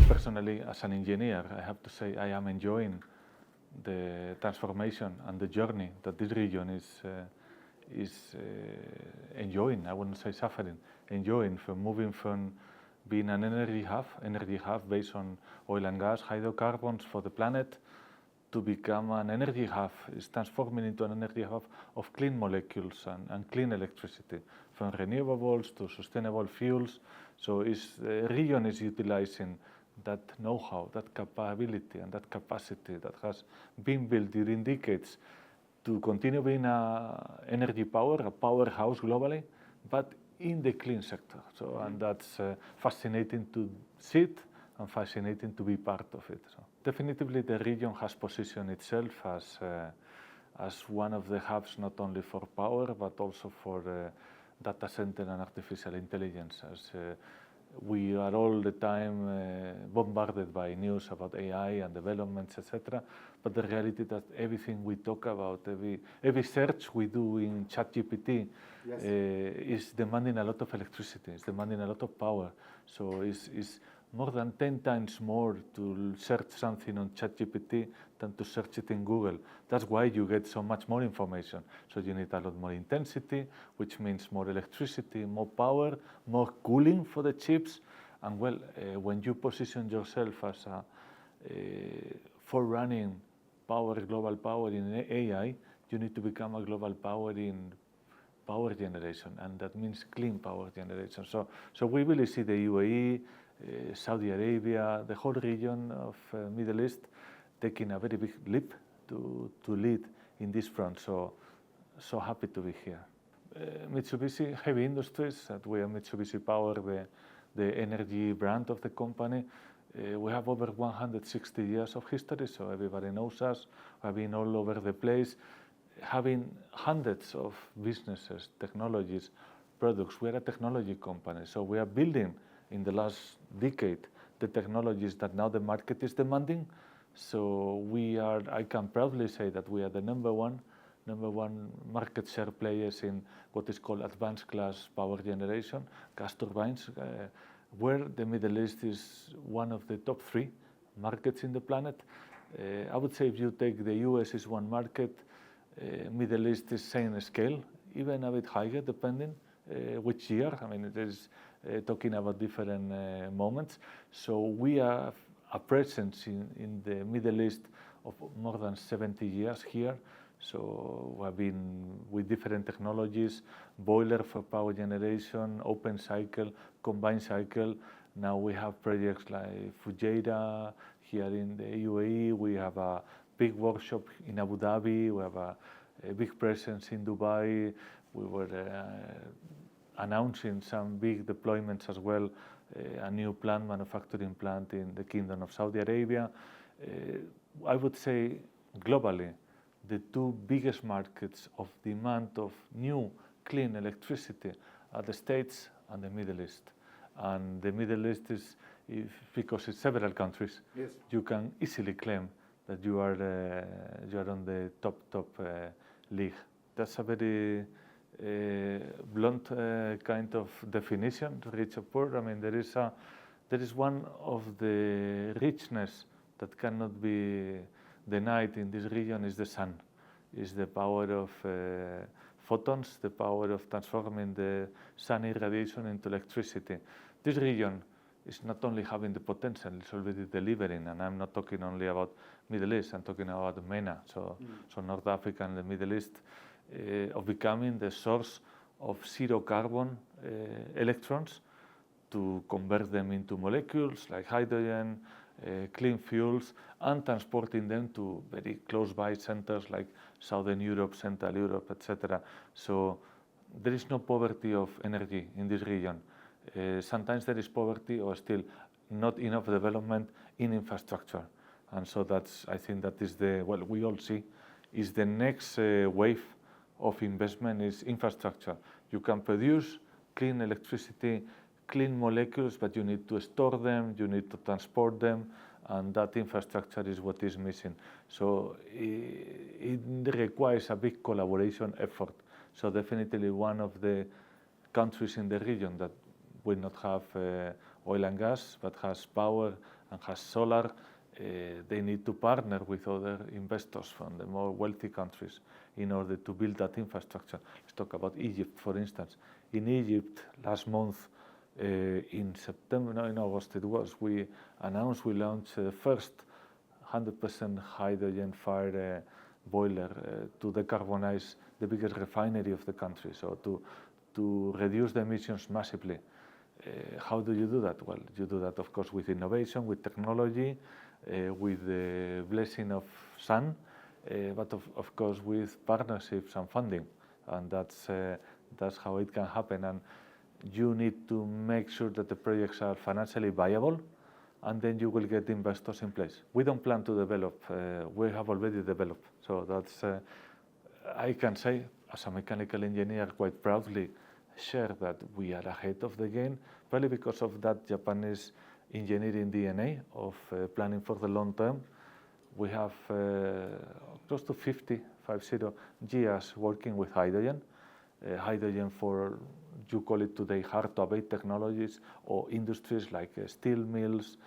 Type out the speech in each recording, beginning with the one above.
personally, as an engineer, I have to say I am enjoying the transformation and the journey that this region is enjoying. I wouldn't say suffering, enjoying, from moving from being an energy hub based on oil and gas, hydrocarbons for the planet, to become an energy hub, is transforming into an energy hub of clean molecules and clean electricity, from renewables to sustainable fuels. So the region is utilizing that know-how, that capability and that capacity that has been built during decades to continue being an energy power, a powerhouse globally, but in the clean sector. So, and that's fascinating to see it and fascinating to be part of it. So definitively the region has positioned itself as one of the hubs not only for power but also for data center and artificial intelligence, as we are all the time bombarded by news about AI and developments, etc. But the reality that everything we talk about, every search we do in ChatGPT, yes, is demanding a lot of electricity, it's demanding a lot of power. So it's more than 10 times more to search something on ChatGPT than to search it in Google. That's why you get so much more information. So you need a lot more intensity, which means more electricity, more power, more cooling for the chips. And well, when you position yourself as a forerunning power, global power in AI, you need to become a global power in power generation, and that means clean power generation. So we really see the UAE, Saudi Arabia, the whole region of Middle East taking a very big leap to lead in this front. So happy to be here. Mitsubishi Heavy Industries, that we are Mitsubishi Power, the energy brand of the company. We have over 160 years of history, so everybody knows us. We have been all over the place, having hundreds of businesses, technologies, products. We are a technology company, so we are building in the last decade the technologies that now the market is demanding. So I can proudly say that we are the number one market share players in what is called advanced class power generation, gas turbines, where the Middle East is one of the top 3 markets in the planet. I would say if you take the US is one market, Middle East is same scale, even a bit higher depending which year. I mean, it is talking about different moments. So we have a presence in the Middle East of more than 70 years here. So we have been with different technologies, boiler for power generation, open cycle, combined cycle. Now we have projects like Fujairah here in the UAE. We have a big workshop in Abu Dhabi. We have a big presence in Dubai. We were announcing some big deployments as well, a new manufacturing plant in the Kingdom of Saudi Arabia. I would say globally, the 2 biggest markets of demand of new clean electricity are the States and the Middle East. And the Middle East is, because it's several countries, yes, you can easily claim that you are on the top league. That's a very blunt kind of definition, rich or poor. I mean, there is one of the richness that cannot be denied in this region is the sun, is the power of photons, the power of transforming the sun irradiation into electricity. This region is not only having the potential, it's already delivering, and I'm not talking only about Middle East, I'm talking about MENA, so North Africa and the Middle East, of becoming the source of zero carbon electrons to convert them into molecules like hydrogen, clean fuels, and transporting them to very close by centers like Southern Europe, Central Europe, etc. So there is no poverty of energy in this region. Sometimes there is poverty or still not enough development in infrastructure. And so I think that is what we all see is the next wave of investment is infrastructure. You can produce clean electricity, clean molecules, but you need to store them, you need to transport them, and that infrastructure is what is missing. So it requires a big collaboration effort. So definitely one of the countries in the region that will not have oil and gas, but has power and has solar, they need to partner with other investors from the more wealthy countries in order to build that infrastructure. Let's talk about Egypt, for instance. In Egypt, last month, in September, no, in August it was, we announced we launched the first 100% hydrogen-fired boiler to decarbonize the biggest refinery of the country, so to reduce the emissions massively. How do you do that? Well, you do that, of course, with innovation, with technology, with the blessing of sun, but of course with partnerships and funding, and that's how it can happen. And you need to make sure that the projects are financially viable, and then you will get investors in place. We don't plan to develop, we have already developed. So that's, I can say, as a mechanical engineer, quite proudly share that we are ahead of the game, probably because of that Japanese engineering DNA of planning for the long term. We have close to 50 years working with hydrogen. Hydrogen for, you call it today, hard-to-abate technologies or industries like steel mills,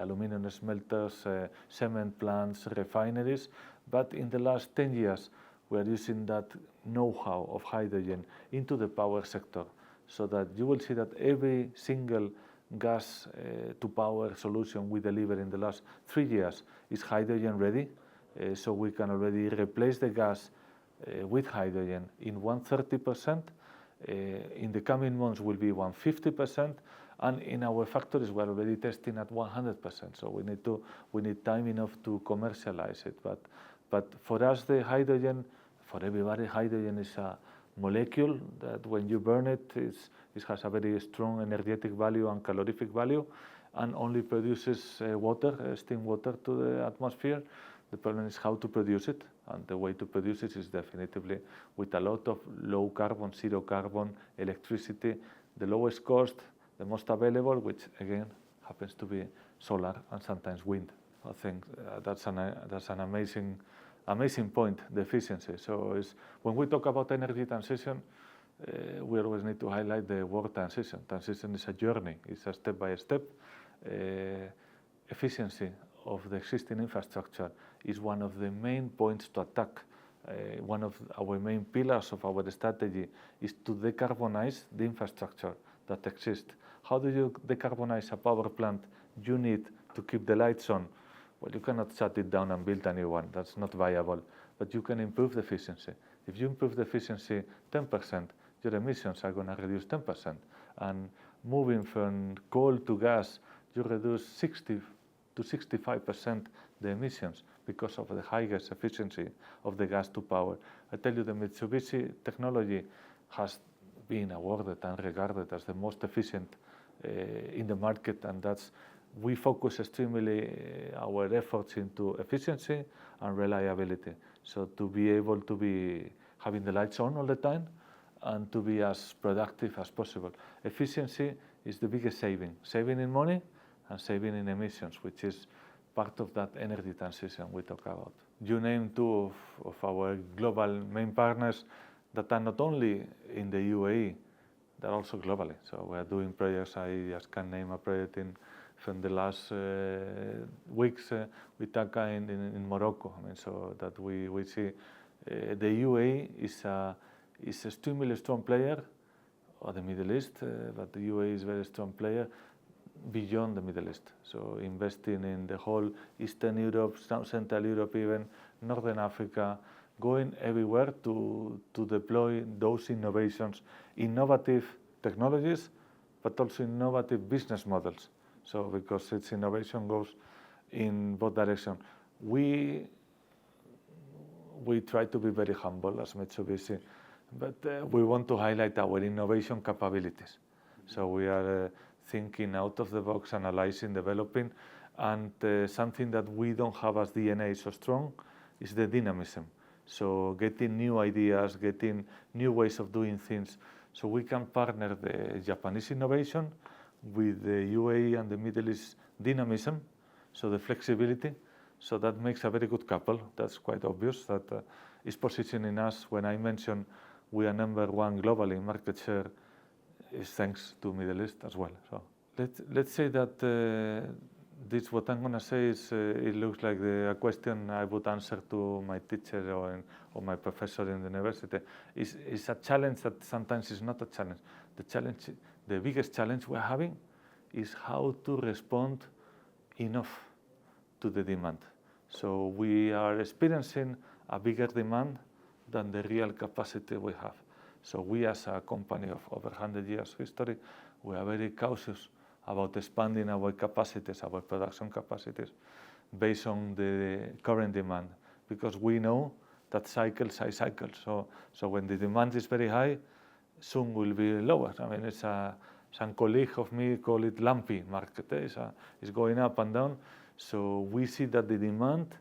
aluminum smelters, cement plants, refineries. But in the last 10 years, we are using that know-how of hydrogen into the power sector, so that you will see that every single gas to power solution we deliver in the last 3 years is hydrogen ready. So we can already replace the gas with hydrogen in 130%. In the coming months will be 150%, and in our factories we're already testing at 100%. So we need time enough to commercialize it. But for us, the hydrogen, for everybody, hydrogen is a molecule that when you burn it, it has a very strong energetic value and calorific value, and only produces water, steam water to the atmosphere. The problem is how to produce it, and the way to produce it is definitively with a lot of low carbon, zero carbon electricity, the lowest cost, the most available, which again happens to be solar and sometimes wind. I think that's an amazing point, the efficiency. So when we talk about energy transition, we always need to highlight the word transition. Transition is a journey, it's a step-by-step. Efficiency of the existing infrastructure is one of the main points to attack. One of our main pillars of our strategy is to decarbonize the infrastructure that exists. How do you decarbonize a power plant? You need to keep the lights on. Well, you cannot shut it down and build a new one. That's not viable. But you can improve the efficiency. If you improve the efficiency 10%, your emissions are going to reduce 10%. And moving from coal to gas, you reduce 60 to 65% the emissions because of the highest efficiency of the gas to power. I tell you, the Mitsubishi technology has been awarded and regarded as the most efficient in the market, and we focus extremely our efforts into efficiency and reliability. So to be able to be having the lights on all the time and to be as productive as possible. Efficiency is the biggest saving in money and saving in emissions, which is part of that energy transition we talk about. You named two of our global main partners that are not only in the UAE, they're also globally. So we are doing projects. I just can name a project from the last weeks with TACA in Morocco. I mean, so that we see the UAE is extremely strong player, or the Middle East, but the UAE is a very strong player beyond the Middle East. So investing in the whole Eastern Europe, Central Europe, even Northern Africa, going everywhere to deploy those innovations, innovative technologies, but also innovative business models. So because its innovation goes in both directions. We try to be very humble as Mitsubishi, but we want to highlight our innovation capabilities. So we are thinking out of the box, analyzing, developing, and something that we don't have as DNA so strong is the dynamism. So getting new ideas, getting new ways of doing things, so we can partner the Japanese innovation with the UAE and the Middle East dynamism, so the flexibility. So that makes a very good couple. That's quite obvious. That is positioning us. When I mention we are #1 globally in market share, is thanks to Middle East as well. So let's say that this, what I'm going to say is, it looks like a question I would answer to my teacher or my professor in the university. It's a challenge that sometimes is not a challenge. The biggest challenge we're having is how to respond enough to the demand. So we are experiencing a bigger demand than the real capacity we have. So we, as a company of over 100 years history, we are very cautious about expanding our capacities, our production capacities, based on the current demand, because we know that cycles are cycles. So when the demand is very high, soon will be lower. I mean, some colleague of me call it lumpy market. It's going up and down. So we see that the demand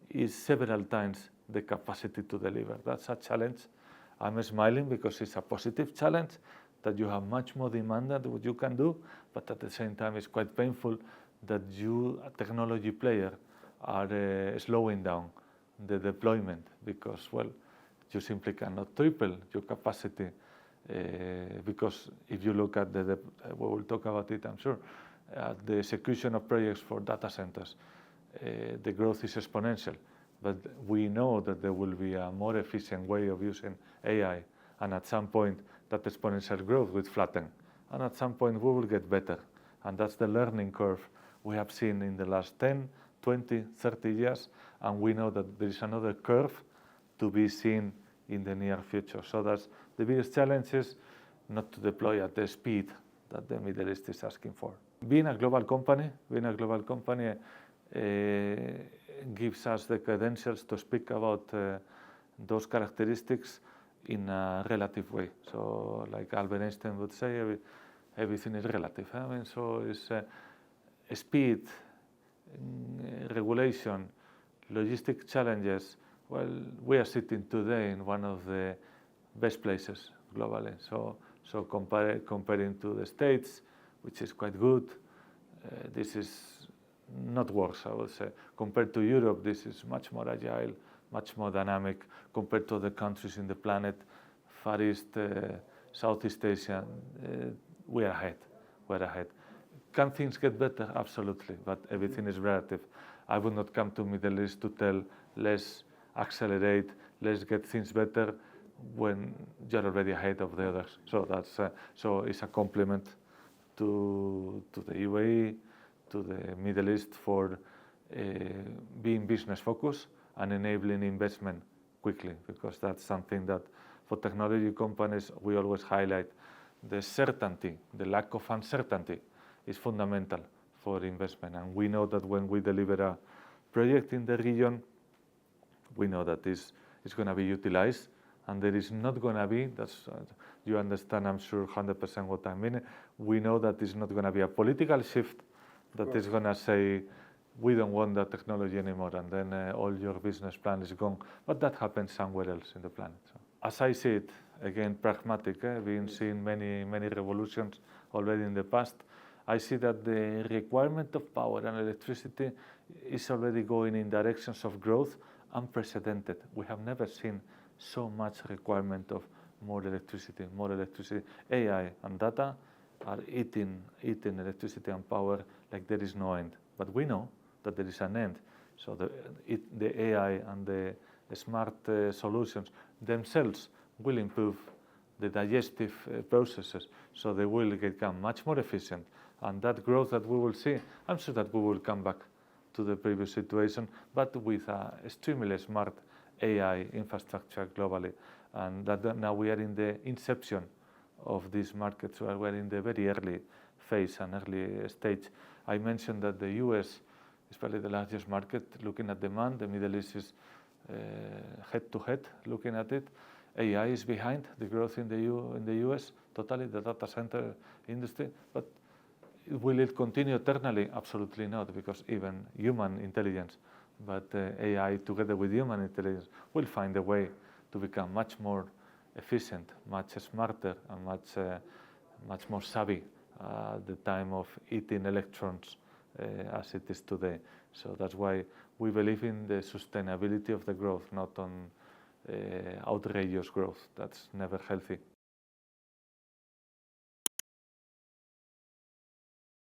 is several times the capacity to deliver. That's a challenge. I'm smiling because it's a positive challenge, that you have much more demand than what you can do, but at the same time it's quite painful that you, a technology player, are slowing down the deployment, because, well, you simply cannot triple your capacity, because if you look at we will talk about it, I'm sure, the execution of projects for data centers, the growth is exponential, but we know that there will be a more efficient way of using AI, and at some point that exponential growth will flatten, and at some point we will get better. And that's the learning curve we have seen in the last 10, 20, 30 years, and we know that there is another curve to be seen in the near future. So that's the biggest challenge, is not to deploy at the speed that the Middle East is asking for. Being a global company gives us the credentials to speak about those characteristics in a relative way. So, like Albert Einstein would say, everything is relative. I mean, so it's speed, regulation, logistic challenges. Well, we are sitting today in one of the best places globally. So comparing to the States, which is quite good, this is not worse, I would say. Compared to Europe, this is much more agile, much more dynamic. Compared to the countries in the planet, Far East, Southeast Asia, we are ahead. We're ahead. Can things get better? Absolutely, but everything is relative. I would not come to Middle East to tell, let's accelerate, let's get things better, when you're already ahead of the others. So that's so it's a compliment to the UAE, to the Middle East, for being business focused and enabling investment quickly, because that's something that for technology companies we always highlight. The certainty, the lack of uncertainty, is fundamental for investment, and we know that when we deliver a project in the region, we know that it's going to be utilized, and there is not going to be, that's you understand, I'm sure, 100% what I mean. We know that it's not going to be a political shift that is going to say, we don't want that technology anymore, and then all your business plan is gone. But that happens somewhere else in the planet. So, as I see it, again, pragmatic, we've seen many revolutions already in the past. I see that the requirement of power and electricity is already going in directions of growth unprecedented. We have never seen so much requirement of more electricity. AI and data are eating electricity and power like there is no end. But we know that there is an end. So the AI and the smart solutions themselves will improve the digestive processes, so they will become much more efficient. And that growth that we will see, I'm sure that we will come back to the previous situation, but with a extremely smart AI infrastructure globally. And that now we are in the inception of these markets, where we're in the very early phase and early stage. I mentioned that the US is probably the largest market looking at demand. The Middle East is head to head looking at it. AI is behind the growth in the US, totally, the data center industry. But will it continue eternally? Absolutely not, because even human intelligence, but AI together with human intelligence will find a way to become much more efficient, much smarter, and much more savvy at the time of eating electrons as it is today. So that's why we believe in the sustainability of the growth, not on outrageous growth. That's never healthy.